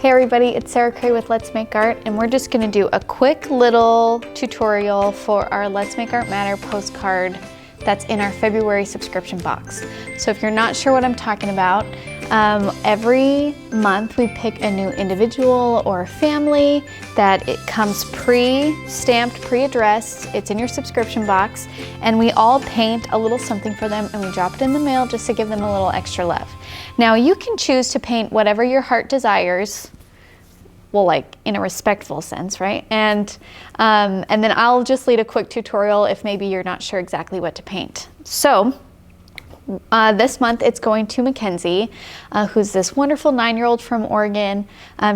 Hey everybody, it's Sarah Cray with Let's Make Art, and we're just gonna do a quick little tutorial for our Let's Make Art Matter postcard that's in our February subscription box. So if you're not sure what I'm talking about, every month we pick a new individual or family that it comes pre-stamped, pre-addressed. It's in your subscription box, and we all paint a little something for them and we drop it in the mail just to give them a little extra love. Now you can choose to paint whatever your heart desires, well, like in a respectful sense, right? And then I'll just lead a quick tutorial if maybe you're not sure exactly what to paint. So this month it's going to Mackenzie, who's this wonderful 9-year-old from Oregon.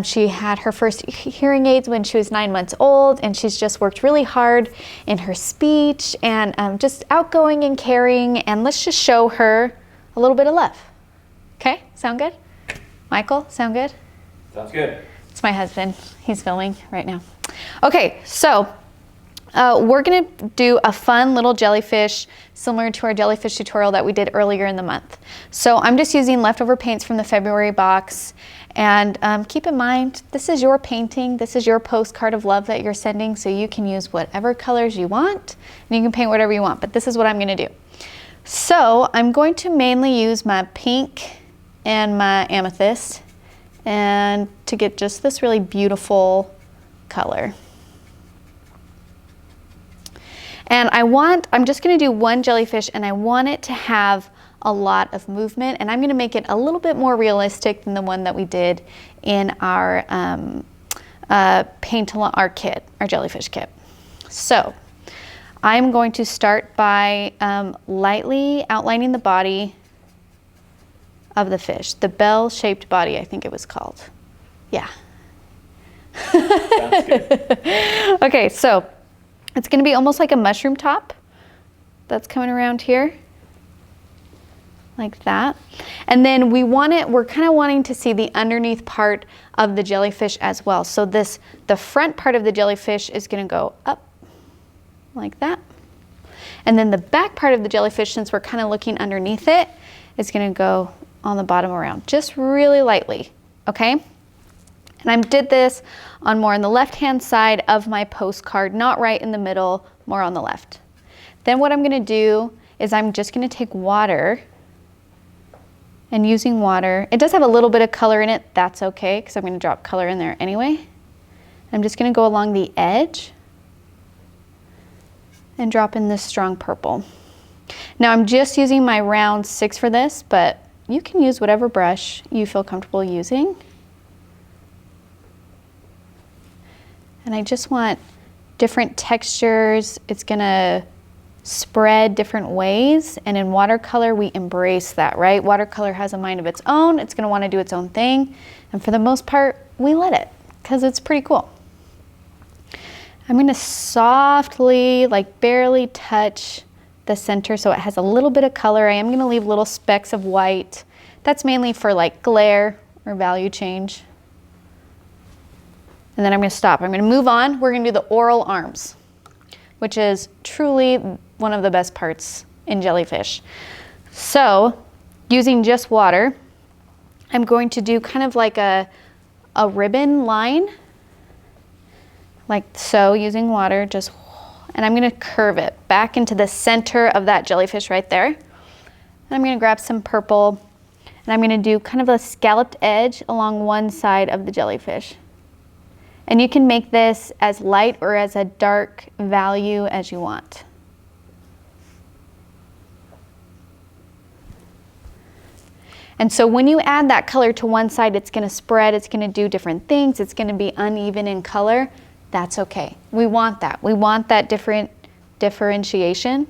She had her first hearing aids when she was 9 months old, and she's just worked really hard in her speech and just outgoing and caring, and let's just show her a little bit of love. Okay, sound good? Michael, sound good? Sounds good. It's my husband. He's filming right now. Okay, so we're gonna do a fun little jellyfish similar to our jellyfish tutorial that we did earlier in the month. So I'm just using leftover paints from the February box, and keep in mind, this is your painting, this is your postcard of love that you're sending, so you can use whatever colors you want, and you can paint whatever you want, but this is what I'm gonna do. So I'm going to mainly use my pink and my amethyst, and to get just this really beautiful color. And I'm just gonna do one jellyfish, and I want it to have a lot of movement, and I'm gonna make it a little bit more realistic than the one that we did in our our kit, our jellyfish kit. So I'm going to start by lightly outlining the body of the fish, the bell-shaped body, I think it was called. Yeah. Sounds good. Okay, so it's gonna be almost like a mushroom top that's coming around here, like that. And then we're kind of wanting to see the underneath part of the jellyfish as well. So the front part of the jellyfish is gonna go up like that. And then the back part of the jellyfish, since we're kind of looking underneath it, is gonna go on the bottom around, just really lightly, okay? And I did this more on the left-hand side of my postcard, not right in the middle, more on the left. Then what I'm gonna do is I'm just gonna take water, and using water, it does have a little bit of color in it, that's okay, because I'm gonna drop color in there anyway. I'm just gonna go along the edge and drop in this strong purple. Now I'm just using my round 6 for this, but you can use whatever brush you feel comfortable using. And I just want different textures. It's gonna spread different ways, and in watercolor we embrace that, right? Watercolor has a mind of its own. It's gonna wanna do its own thing, and for the most part, we let it, because it's pretty cool. I'm gonna softly, like barely touch the center so it has a little bit of color. I am gonna leave little specks of white. That's mainly for like glare or value change. And then I'm gonna stop. I'm gonna move on. We're gonna do the oral arms, which is truly one of the best parts in jellyfish. So using just water, I'm going to do kind of like a ribbon line, like so, using water, and I'm gonna curve it back into the center of that jellyfish right there. And I'm gonna grab some purple, and I'm gonna do kind of a scalloped edge along one side of the jellyfish. And you can make this as light or as a dark value as you want. And so when you add that color to one side, it's gonna spread, it's gonna do different things, it's gonna be uneven in color. That's okay. We want that. We want that different differentiation.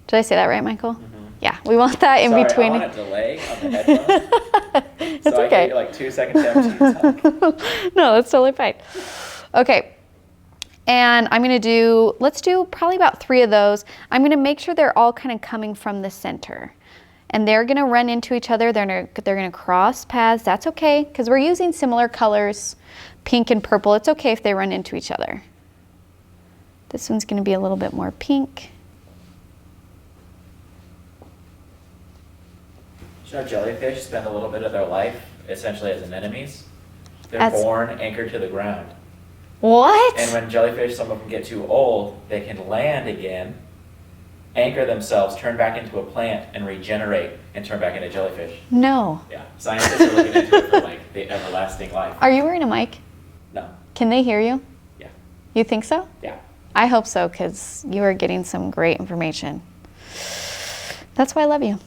Did I say that right, Michael? Mm-hmm. Yeah, we want that in between. I want a delay on the headphones. It's so okay. I get like 2 seconds after you talk. No, that's totally fine. Okay, and I'm gonna let's do probably about 3 of those. I'm gonna make sure they're all kind of coming from the center. And they're gonna run into each other, they're gonna cross paths, that's okay, because we're using similar colors, pink and purple. It's okay if they run into each other. This one's gonna be a little bit more pink. Should our jellyfish spend a little bit of their life essentially as anemones? They're born anchored to the ground. What? And when jellyfish, some of them get too old, they can land again, anchor themselves, turn back into a plant, and regenerate and turn back into jellyfish. No. Yeah, scientists are looking into it for like the everlasting life. Are you wearing a mic? No. Can they hear you? Yeah. You think so? Yeah. I hope so, because you are getting some great information. That's why I love you.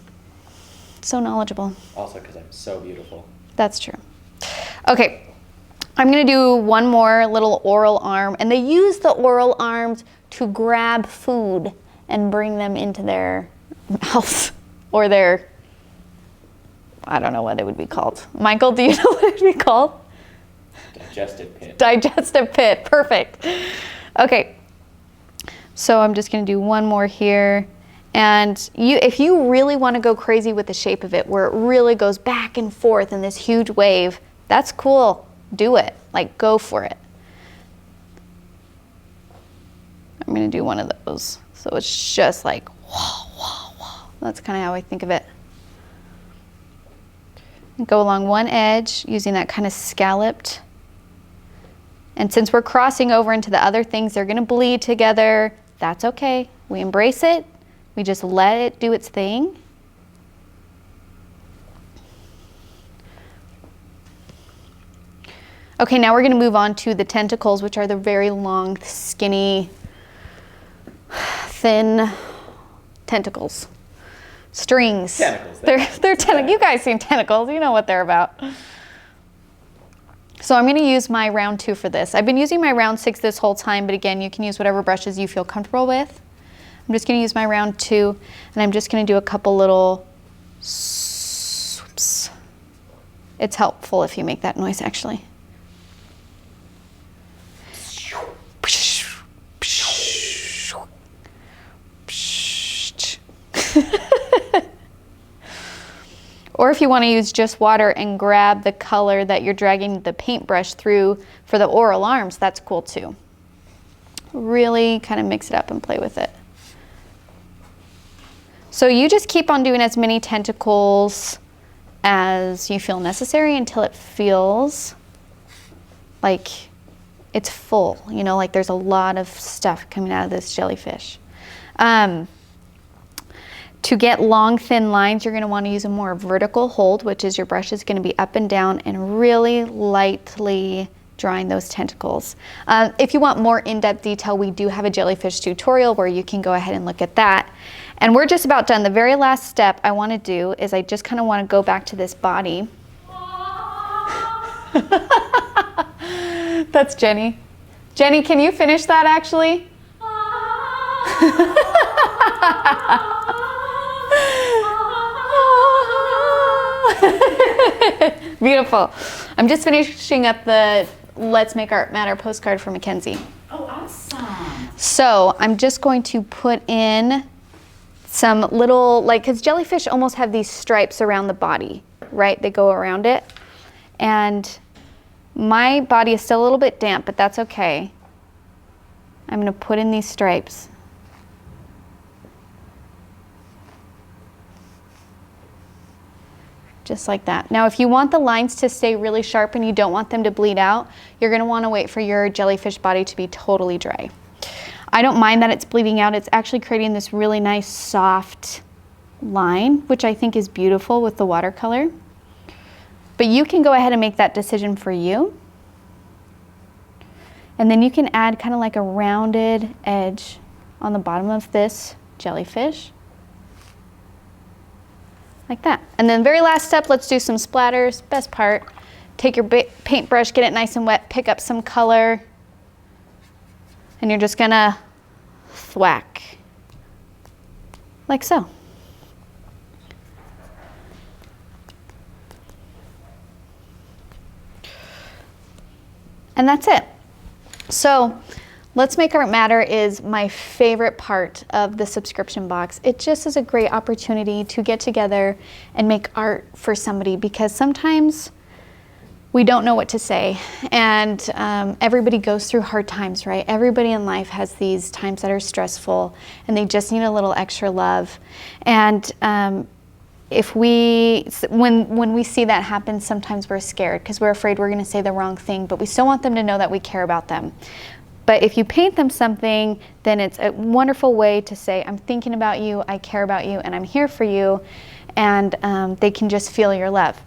So knowledgeable. Also because I'm so beautiful. That's true. Okay, I'm gonna do one more little oral arm, and they use the oral arms to grab food and bring them into their mouths or their, I don't know what it would be called. Michael, do you know what it would be called? Digestive pit. Digestive pit, perfect. Okay, so I'm just gonna do one more here. And if you really wanna go crazy with the shape of it, where it really goes back and forth in this huge wave, that's cool, do it, like go for it. I'm gonna do one of those. So it's just like, whoa, whoa, whoa. That's kind of how I think of it. And go along one edge using that kind of scalloped. And since we're crossing over into the other things, they're gonna bleed together. That's okay, we embrace it. We just let it do its thing. Okay, now we're gonna move on to the tentacles, which are the very long, skinny, thin tentacles. Strings. Tentacles. They're tentacles. You guys seen tentacles, you know what they're about. So I'm gonna use my round 2 for this. I've been using my round 6 this whole time, but again, you can use whatever brushes you feel comfortable with. I'm just gonna use my round 2, and I'm just gonna do a couple little swoops. It's helpful if you make that noise, actually. Or if you want to use just water and grab the color that you're dragging the paintbrush through for the oral arms, that's cool too. Really kind of mix it up and play with it. So you just keep on doing as many tentacles as you feel necessary until it feels like it's full, you know, like there's a lot of stuff coming out of this jellyfish. To get long, thin lines, you're gonna wanna use a more vertical hold, which is your brush is gonna be up and down and really lightly drawing those tentacles. If you want more in-depth detail, we do have a jellyfish tutorial where you can go ahead and look at that. And we're just about done. The very last step I wanna do is I just kinda wanna go back to this body. That's Jenny. Jenny, can you finish that actually? Beautiful. I'm just finishing up the Let's Make Art Matter postcard for Mackenzie. Oh, awesome. So I'm just going to put in some little, because jellyfish almost have these stripes around the body, right? They go around it. And my body is still a little bit damp, but that's okay. I'm gonna put in these stripes. Just like that. Now, if you want the lines to stay really sharp and you don't want them to bleed out, you're gonna wanna wait for your jellyfish body to be totally dry. I don't mind that it's bleeding out. It's actually creating this really nice soft line, which I think is beautiful with the watercolor. But you can go ahead and make that decision for you. And then you can add kind of like a rounded edge on the bottom of this jellyfish. Like that. And then very last step, let's do some splatters. Best part, take your paintbrush, get it nice and wet, pick up some color, and you're just gonna thwack, like so. And that's it. So Let's Make Art Matter is my favorite part of the subscription box. It just is a great opportunity to get together and make art for somebody, because sometimes we don't know what to say, and everybody goes through hard times, right? Everybody in life has these times that are stressful and they just need a little extra love. And if we, when we see that happen, sometimes we're scared because we're afraid we're going to say the wrong thing, but we still want them to know that we care about them. But if you paint them something, then it's a wonderful way to say, I'm thinking about you, I care about you, and I'm here for you, and they can just feel your love.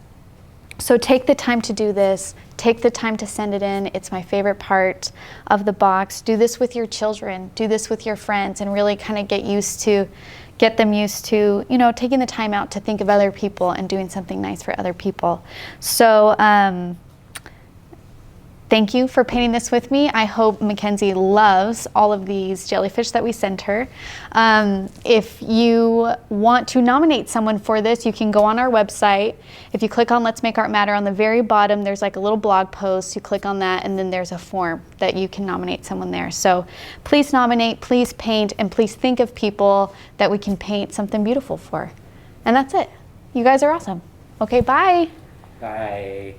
So take the time to do this. Take the time to send it in. It's my favorite part of the box. Do this with your children. Do this with your friends, and really kind of get them used to, you know, taking the time out to think of other people and doing something nice for other people. So thank you for painting this with me. I hope Mackenzie loves all of these jellyfish that we sent her. If you want to nominate someone for this, you can go on our website. If you click on Let's Make Art Matter, on the very bottom, there's like a little blog post. You click on that, and then there's a form that you can nominate someone there. So please nominate, please paint, and please think of people that we can paint something beautiful for. And that's it. You guys are awesome. Okay, bye. Bye.